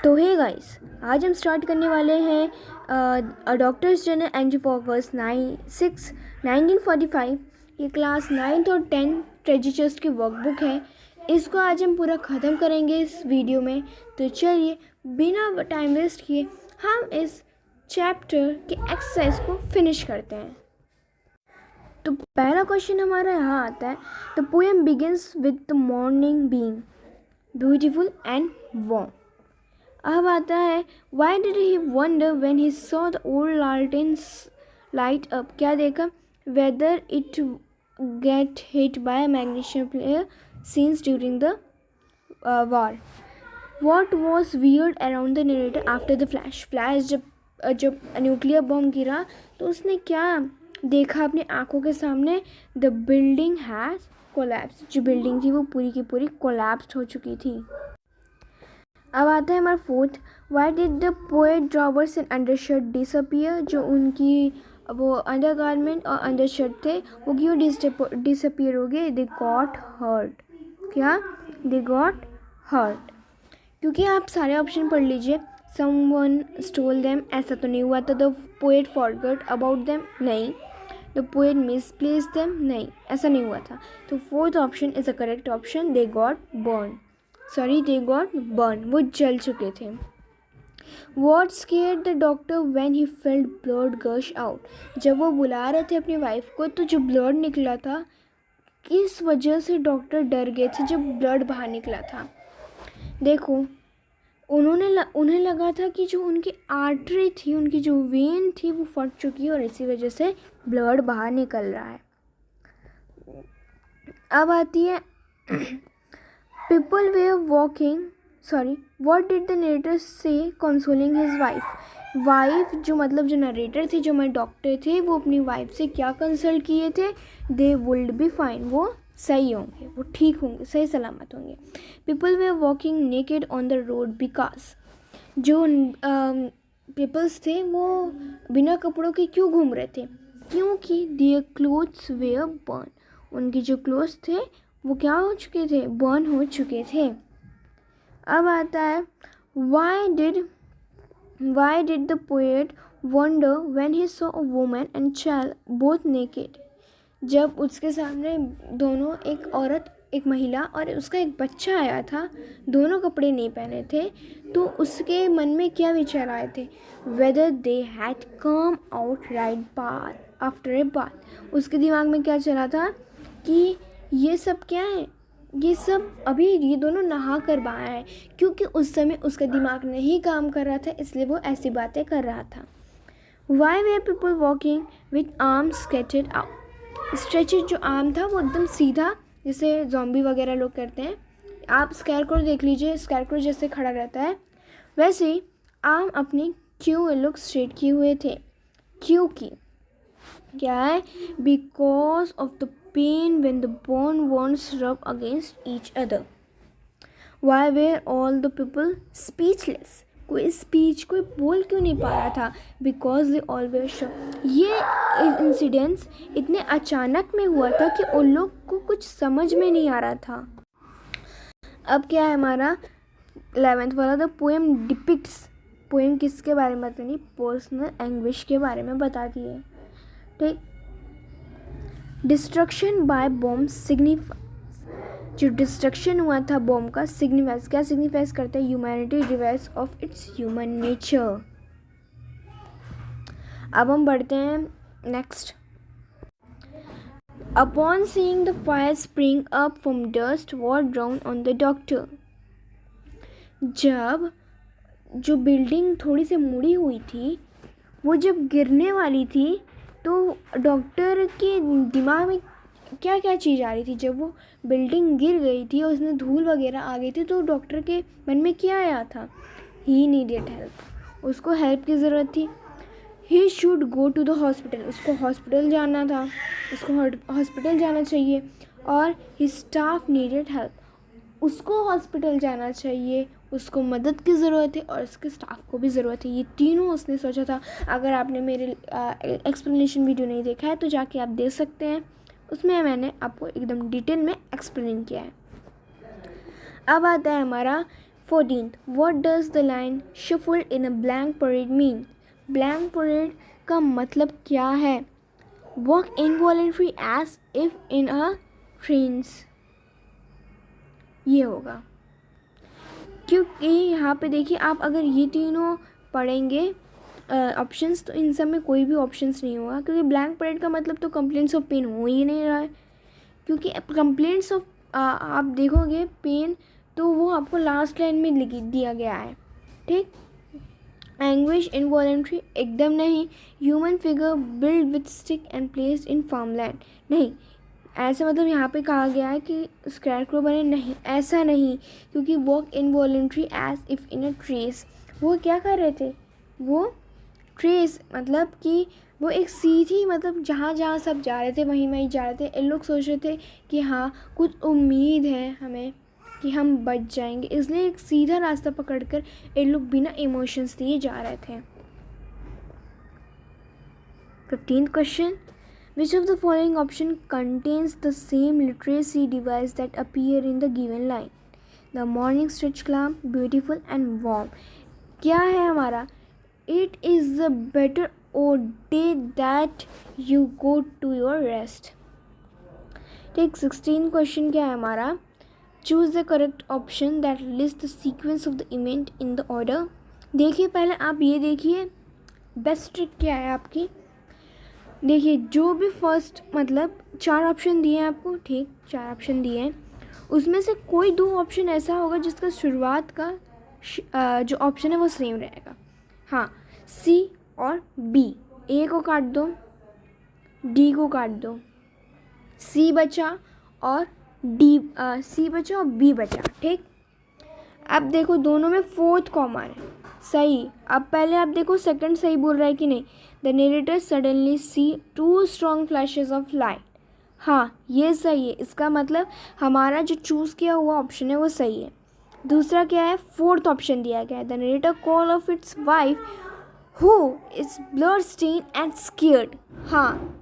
तो hey guys, आज हम स्टार्ट करने वाले हैं doctors general entry for verse 1945। ये क्लास 9th और 10th ट्रेडिशर्स की वर्कबुक है। इसको आज हम पूरा ख़त्म करेंगे इस वीडियो में। तो चलिए बिना टाइम वेस्ट किए हम इस चैप्टर के एक्सरसाइज को फिनिश करते हैं। तो पहला क्वेश्चन हमारा यहाँ आता है, the poem begins with the morning being beautiful and warm. अब आता है, why did he wonder when he saw the old lanterns light up. क्या देखा? Whether it get hit by magnesium player scenes during the war. What was weird around the narrator after the flash. जब nuclear bomb गिरा तो उसने क्या देखा अपनी आंखों के सामने? The building has collapse. जो बिल्डिंग थी वो पूरी की पूरी कोलैप्स हो चुकी थी। अब आता है हमारा fourth, why did the poet drawers and undershirt disappear. जो उनकी वो अंडरगारमेंट और अंडरशर्ट थे वो क्यों डिसअपियर हो गए? They got hurt. क्या? They got hurt. क्योंकि आप सारे ऑप्शन पढ़ लीजिए। समवन स्टोल देम, ऐसा तो नहीं हुआ था। The poet forgot about them, नहीं। द पोएट मिसप्लेस्ड देम, नहीं, ऐसा नहीं हुआ था। तो fourth option is a correct option, they got they got burn. वो जल चुके थे। What scared the doctor when he felt blood gush out. जब वो बुला रहे थे अपनी वाइफ को तो जो ब्लड निकला था, किस वजह से डॉक्टर डर गए थे जब ब्लड बाहर निकला था? देखो, उन्हें लगा था कि जो उनकी आर्टरी थी, उनकी जो वेन थी वो फट चुकी है और इसी वजह से ब्लड बाहर निकल रहा है। अब आती है People were walking. What did the narrator say consoling his wife? Wife जो नरेटर थे, जो हमारे डॉक्टर थे, वो अपनी वाइफ से क्या कंसल्ट किए थे? दे वुड बी फाइन। वो सही होंगे, वो ठीक होंगे, सही सलामत होंगे। People way walking naked on the road because. जो पीपल्स थे वो बिना कपड़ों के क्यों घूम रहे थे? क्योंकि देयर क्लोथ्स वेयर बर्न। उनके जो क्लोथ्स थे वो क्या हो चुके थे? बर्न हो चुके थे। अब आता है, why did the poet wonder when he saw a woman and child both naked. जब उसके सामने दोनों, एक औरत, एक महिला और उसका एक बच्चा आया था, दोनों कपड़े नहीं पहने थे, तो उसके मन में क्या विचार आए थे? Whether they had come out right bath after a bath. उसके दिमाग में क्या चला था कि ये सब क्या है? ये सब अभी ये दोनों नहा कर बाहर आए। क्योंकि उस समय उसका दिमाग नहीं काम कर रहा था, इसलिए वो ऐसी बातें कर रहा था। Why were people walking with arms stretched out. Stretched जो आर्म था वो एकदम सीधा, जैसे ज़ॉम्बी वगैरह लोग करते हैं। आप स्कैरक्रो देख लीजिए, स्कैरक्रो जैसे खड़ा रहता है वैसे ही आर्म अपनी क्यों लोग स्ट्रेट किए हुए थे? क्योंकि क्या है? Because of the pain when the bone won't rub against each other. Why were all the people speechless? कोई बोल क्यों नहीं पा रहा था? Because they all were shocked. ये इंसिडेंट्स इतने अचानक में हुआ था कि उन लोग को कुछ समझ में नहीं आ रहा था। अब क्या है हमारा 11th वाला, द पोएम डिपिक्ट्स। पोएम किसके बारे में बतानी? पर्सनल एंग्विश के बारे में बताती है। ठीक। Destruction by bomb signifies. जो डिस्ट्रक्शन हुआ था बॉम्ब का, सिग्निफाइज क्या सिग्निफाइज करता है? Humanity devoid of its human nature. अब हम बढ़ते हैं next. Upon seeing the fire spring up from dust what drown on the doctor. जब जो बिल्डिंग थोड़ी सी मुड़ी हुई थी वो जब गिरने वाली थी तो डॉक्टर के दिमाग में क्या क्या चीज़ आ रही थी? जब वो बिल्डिंग गिर गई थी और उसमें धूल वगैरह आ गई थी तो डॉक्टर के मन में क्या आया था? He needed help. उसको हेल्प की ज़रूरत थी। He should go to the hospital. उसको हॉस्पिटल जाना था, उसको हॉस्पिटल जाना चाहिए। और हिज स्टाफ नीडेड हेल्प। उसको हॉस्पिटल जाना चाहिए, उसको मदद की ज़रूरत है और उसके स्टाफ को भी ज़रूरत है। ये तीनों उसने सोचा था। अगर आपने मेरे एक्सप्लेनेशन वीडियो नहीं देखा है तो जाके आप देख सकते हैं, उसमें मैंने आपको एकदम डिटेल में एक्सप्लेन किया है। अब आता है हमारा 14th, what does the line shuffled in a blank parade mean? Blank parade का मतलब क्या है? Walk involuntary as if in a trance, ये होगा। क्योंकि यहाँ पे देखिए आप अगर ये तीनों पढ़ेंगे ऑप्शंस तो इन सब में कोई भी ऑप्शंस नहीं होगा, क्योंकि ब्लैंक परेड का मतलब तो कंप्लेंट्स ऑफ पेन हो ही नहीं रहा है, क्योंकि कंप्लेंट्स ऑफ आप देखोगे पेन तो वो आपको लास्ट लाइन में लिख दिया गया है, ठीक। एंग्विश इनवॉलेंट्री एकदम नहीं। Human figure build with stick and placed in farmland, नहीं। ऐसा मतलब यहाँ पे कहा गया है कि स्क्रैरक्रो बने, नहीं ऐसा नहीं, क्योंकि walk involuntary as if in a trance, वो क्या कर रहे थे, वो ट्रेस मतलब कि वो एक सीधी मतलब जहाँ जहाँ सब जा रहे थे वहीं वहीं जा रहे थे। इन लोग सोच रहे थे कि हाँ कुछ उम्मीद है हमें कि हम बच जाएंगे, इसलिए एक सीधा रास्ता पकड़कर इन लोग बिना इमोशंस दिए जा रहे थे। 15th question, which of the following option contains the same literacy device that appear in the given line? The morning stretch clamp, beautiful and warm. क्या है हमारा? It is the better or day that you go to your rest. ठीक। 16 question क्या है हमारा? Choose the correct option that lists the sequence of the event in the order. देखिए पहले आप ये देखिए बेस्ट ट्रिक क्या है आपकी। देखिए जो भी फर्स्ट मतलब 4 ऑप्शन दिए हैं आपको, ठीक 4 ऑप्शन दिए हैं, उसमें से कोई 2 ऑप्शन ऐसा होगा जिसका शुरुआत का जो ऑप्शन है वो सेम रहेगा। हाँ, सी और बी, ए को काट दो, डी को काट दो, सी बचा और डी सी बचा और बी बचा, ठीक। अब देखो दोनों में 4th कॉमन है, सही। अब पहले आप देखो सेकंड सही बोल रहा है कि नहीं। The narrator suddenly see 2 strong flashes of light, हाँ ये सही है, इसका मतलब हमारा जो चूज़ किया हुआ ऑप्शन है वो सही है। दूसरा क्या है, 4th ऑप्शन दिया गया है, the narrator call of its wife who is blood stain and scared, हाँ।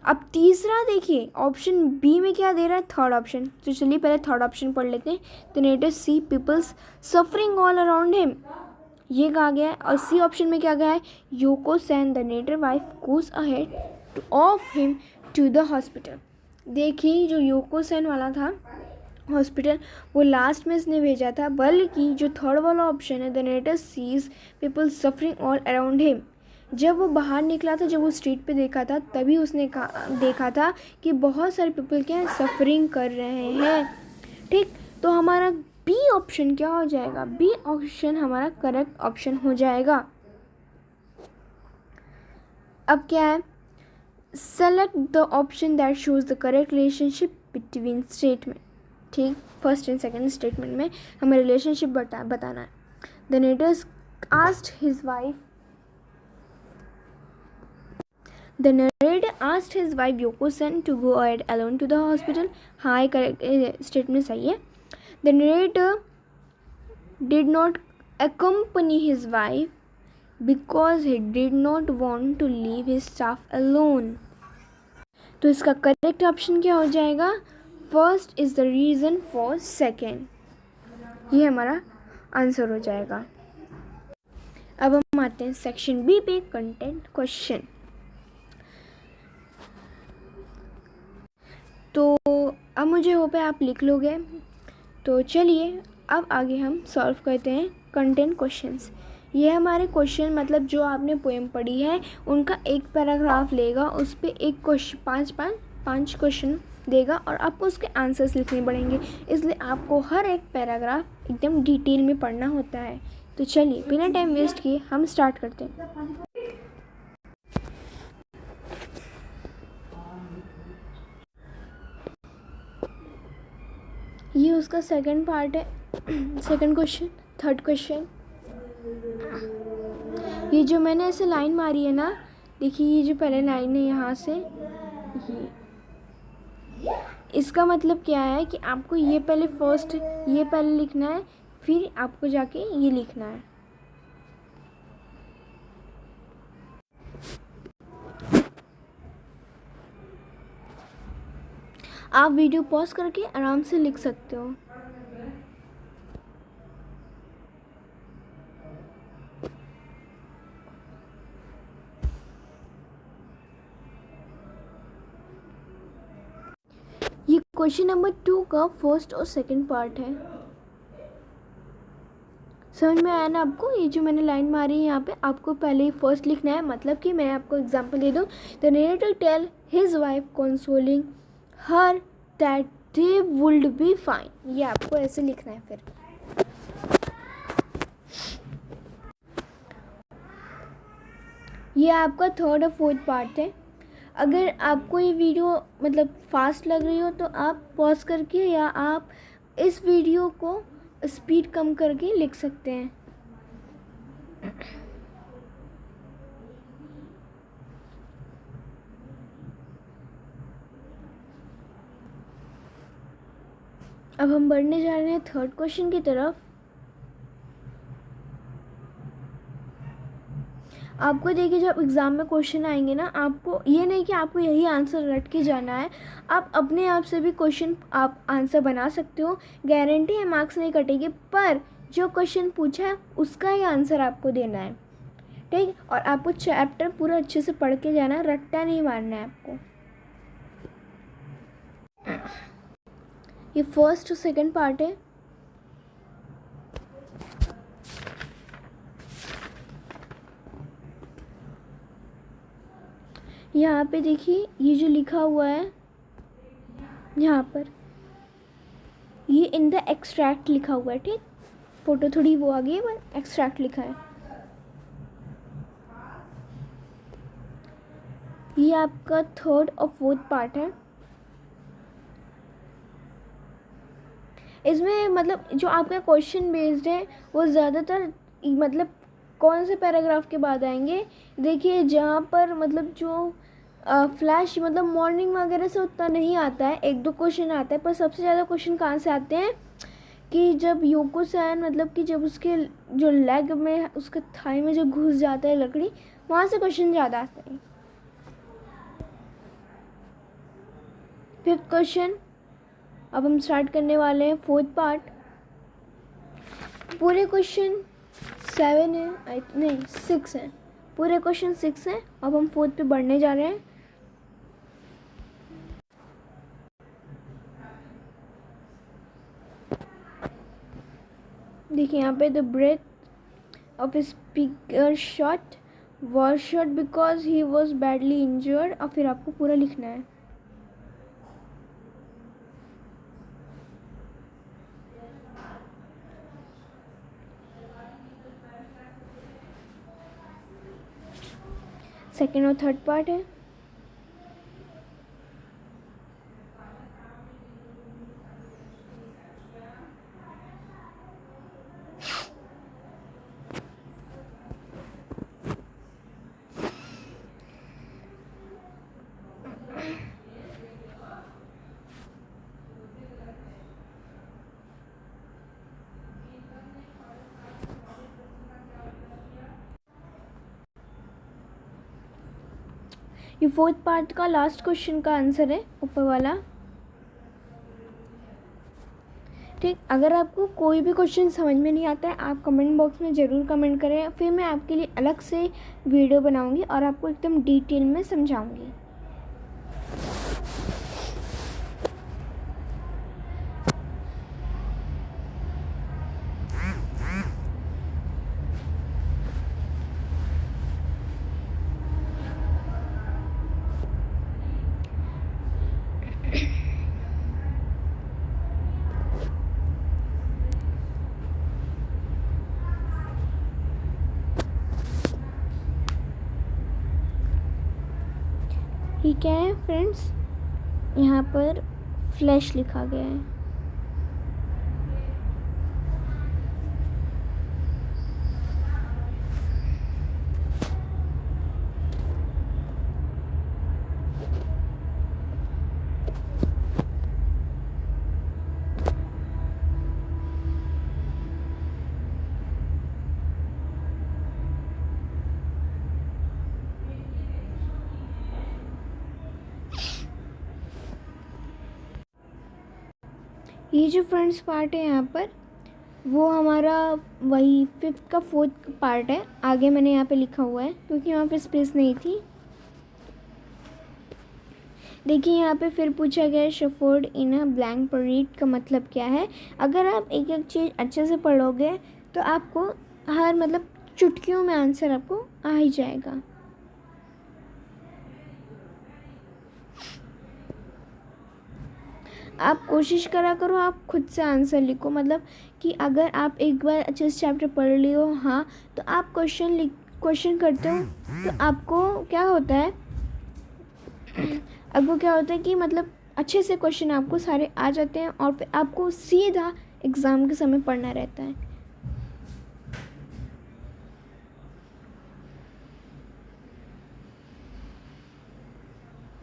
अब तीसरा देखिए ऑप्शन बी में क्या दे रहा है, 3rd ऑप्शन, तो चलिए पहले 3rd ऑप्शन पढ़ लेते हैं। The narrator see peoples suffering all around him, ये कहा गया है। और सी ऑप्शन में क्या गया है, Yoko san the narrator wife goes ahead of him to the hospital. देखिए जो योको सैन वाला था हॉस्पिटल वो लास्ट में इसने भेजा था, बल्कि जो 3rd वाला ऑप्शन है the narrator sees people suffering all around him, जब वो बाहर निकला था, जब वो स्ट्रीट पे देखा था तभी उसने देखा था कि बहुत सारे पीपल क्या सफरिंग कर रहे हैं, ठीक। तो हमारा बी ऑप्शन क्या हो जाएगा, बी ऑप्शन हमारा करेक्ट ऑप्शन हो जाएगा। अब क्या है, select the option that shows the correct relationship between statement, ठीक। फर्स्ट एंड सेकंड स्टेटमेंट में हमें रिलेशनशिप बताना है। The narrator asked his wife, The narrator asked his wife Yoko-san to go ahead alone to the hospital. हाँ ये correct statement सही है। The narrator did not accompany his wife because he did not want to leave his staff alone. तो इसका correct option क्या हो जाएगा, first is the reason for second, ये हमारा आंसर हो जाएगा। अब हम आते हैं सेक्शन बी पे, कंटेंट क्वेश्चन। तो अब मुझे होप है आप लिख लोगे, तो चलिए अब आगे हम सॉल्व करते हैं कंटेंट क्वेश्चंस। ये हमारे क्वेश्चन मतलब जो आपने पोएम पढ़ी है उनका एक पैराग्राफ लेगा, उस पर एक क्वेश्चन 5 क्वेश्चन देगा और आपको उसके आंसर्स लिखने पड़ेंगे, इसलिए आपको हर एक पैराग्राफ एकदम डिटेल में पढ़ना होता है। तो चलिए बिना टाइम वेस्ट किए हम स्टार्ट करते हैं। ये उसका सेकंड पार्ट है, सेकंड क्वेश्चन। 3rd क्वेश्चन, ये जो मैंने ऐसे लाइन मारी है ना, देखिए ये जो पहले लाइन है यहाँ से ये, इसका मतलब क्या है कि आपको ये पहले फर्स्ट ये पहले लिखना है, फिर आपको जाके ये लिखना है। आप वीडियो पॉज करके आराम से लिख सकते हो। क्वेश्चन नंबर 2 का फर्स्ट और सेकंड पार्ट है। समझ में आया ना आपको? ये जो मैंने लाइन मारी है यहाँ पे, आपको पहले ही फर्स्ट लिखना है। मतलब कि मैं आपको एग्जांपल दे दूँ, the narrator tell his wife consoling her that they would be fine. ये आपको ऐसे लिखना है। फिर ये आपका थर्ड और फोर्थ पार्ट है। अगर आपको ये वीडियो मतलब फास्ट लग रही हो तो आप पॉज करके या आप इस वीडियो को स्पीड कम करके लिख सकते हैं। अब हम बढ़ने जा रहे हैं थर्ड क्वेश्चन की तरफ। आपको देखिए, जब एग्ज़ाम में क्वेश्चन आएंगे ना, आपको ये नहीं कि आपको यही आंसर रट के जाना है, आप अपने आप से भी क्वेश्चन आप आंसर बना सकते हो। गारंटी है मार्क्स नहीं कटेंगे, पर जो क्वेश्चन पूछा है उसका ही आंसर आपको देना है, ठीक? और आपको चैप्टर पूरा अच्छे से पढ़ के जाना है, रट्टा नहीं मारना है आपको। ये फर्स्ट और सेकंड पार्ट है। यहाँ पे देखिए, ये जो लिखा हुआ है यहाँ पर, ये इन द एक्सट्रैक्ट लिखा हुआ है, ठीक? फोटो थोड़ी वो आ गई है, बस एक्सट्रैक्ट लिखा है। ये आपका थर्ड और फोर्थ पार्ट है। इसमें मतलब जो आपका क्वेश्चन बेस्ड है वो ज़्यादातर मतलब कौन से पैराग्राफ के बाद आएंगे, देखिए जहाँ पर मतलब जो फ्लैश मतलब मॉर्निंग वगैरह से उतना नहीं आता है, एक दो क्वेश्चन आता है, पर सबसे ज़्यादा क्वेश्चन कहाँ से आते हैं कि जब यूकोसैन मतलब कि जब उसके जो लेग में उसके थाई में जो घुस जाता है लकड़ी, वहाँ से क्वेश्चन ज़्यादा आते हैं। फिफ्थ क्वेश्चन अब हम स्टार्ट करने वाले हैं, फोर्थ पार्ट। पूरे क्वेश्चन 7 है, नहीं 6 है, पूरे क्वेश्चन 6 हैं। अब हम फोर्थ पे बढ़ने जा रहे हैं। देखिए यहाँ पे, the breath of speaker shot was shot because he was badly injured. और फिर आपको पूरा लिखना है। सेकेंड और थर्ड पार्ट है। ये फोर्थ पार्ट का लास्ट क्वेश्चन का आंसर है, ऊपर वाला, ठीक? अगर आपको कोई भी क्वेश्चन समझ में नहीं आता है, आप कमेंट बॉक्स में ज़रूर कमेंट करें, फिर मैं आपके लिए अलग से वीडियो बनाऊंगी और आपको एकदम डिटेल में समझाऊंगी। ये क्या है फ्रेंड्स? यहाँ पर फ्लैश लिखा गया है। ये जो फ्रेंड्स पार्ट है यहाँ पर, वो हमारा वही फिफ्थ का फोर्थ पार्ट है। आगे मैंने यहाँ पे लिखा हुआ है क्योंकि यहाँ पे स्पेस नहीं थी। देखिए यहाँ पे फिर पूछा गया shepherd in a blank parade का मतलब क्या है। अगर आप एक एक चीज़ अच्छे से पढ़ोगे तो आपको हर मतलब चुटकियों में आंसर आपको आ ही जाएगा। आप कोशिश करा करो, आप खुद से आंसर लिखो, मतलब कि अगर आप एक बार अच्छे से चैप्टर पढ़ लियो हाँ तो आप क्वेश्चन करते हो तो आपको क्या होता है कि मतलब अच्छे से क्वेश्चन आपको सारे आ जाते हैं और फिर आपको सीधा एग्ज़ाम के समय पढ़ना रहता है।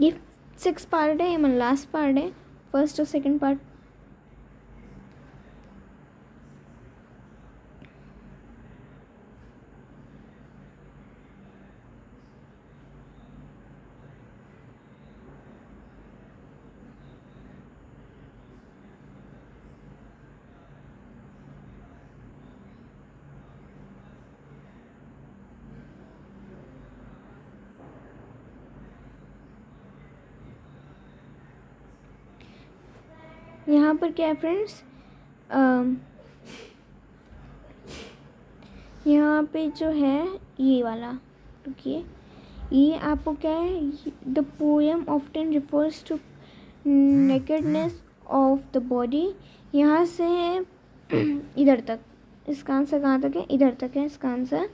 ये 6 पार्ट है, ये लास्ट पार्ट है, फर्स्ट और सेकंड पार्ट। यहाँ पर क्या है फ्रेंड्स, यहाँ पे जो है ये वाला, रुकिए, ये आपको क्या है, the poem often refers to nakedness of the body. यहाँ से है इधर तक, इसका आंसर कहाँ तक है, इधर तक है इसका आंसर।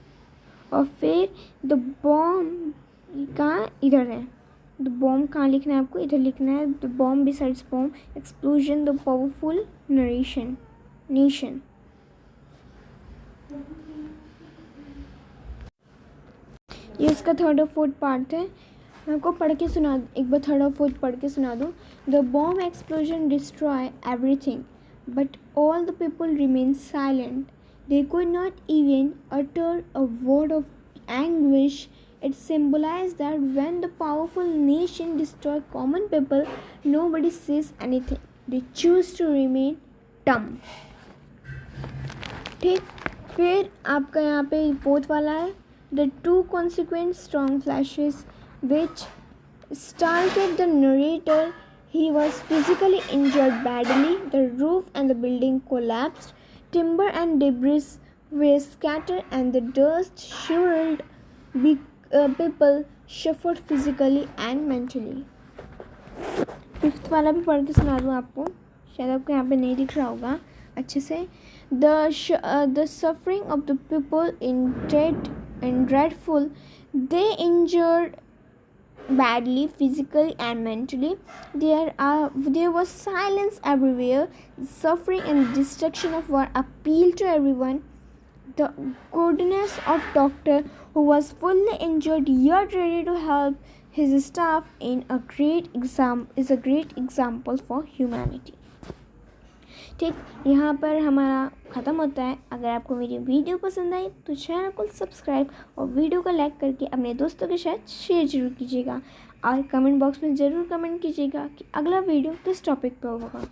और फिर द बॉम्ब कहाँ, इधर है। द बॉम्ब कहाँ लिखना है आपको, इधर लिखना है, the bomb besides bomb explosion the powerful nation. ये इसका थर्ड और फोर्थ पार्ट है। मैं आपको पढ़ के सुना, एक बार थर्ड और फोर्थ पढ़ के सुना दूँ। The bomb explosion destroy everything but all the people remain silent. They could not even utter a word of anguish. It symbolized that when the powerful nation destroy common people, nobody says anything. They choose to remain dumb. ठीक, फिर आपका यहाँ पे fourth वाला है, the two consequent strong flashes which started the narrator. He was physically injured badly. The roof and the building collapsed. Timber and debris were scattered and the dust shivered. People suffered physically and mentally. Fifth वाला भी पढ़ के सुना दूँ आपको, शायद आपको यहाँ पे नहीं दिख रहा होगा अच्छे से। The suffering of the people in dreadful. They injured badly physically and mentally. There was silence everywhere. Suffering and destruction of war appealed to everyone. The goodness of doctor who was fully injured yet ready to help his staff is a great example for humanity. ठीक, यहाँ पर हमारा ख़त्म होता है। अगर आपको मेरी वीडियो पसंद आई तो चैनल को सब्सक्राइब और वीडियो को लाइक करके अपने दोस्तों के साथ शेयर जरूर कीजिएगा और कमेंट बॉक्स में ज़रूर कमेंट कीजिएगा कि अगला वीडियो किस टॉपिक पर होगा।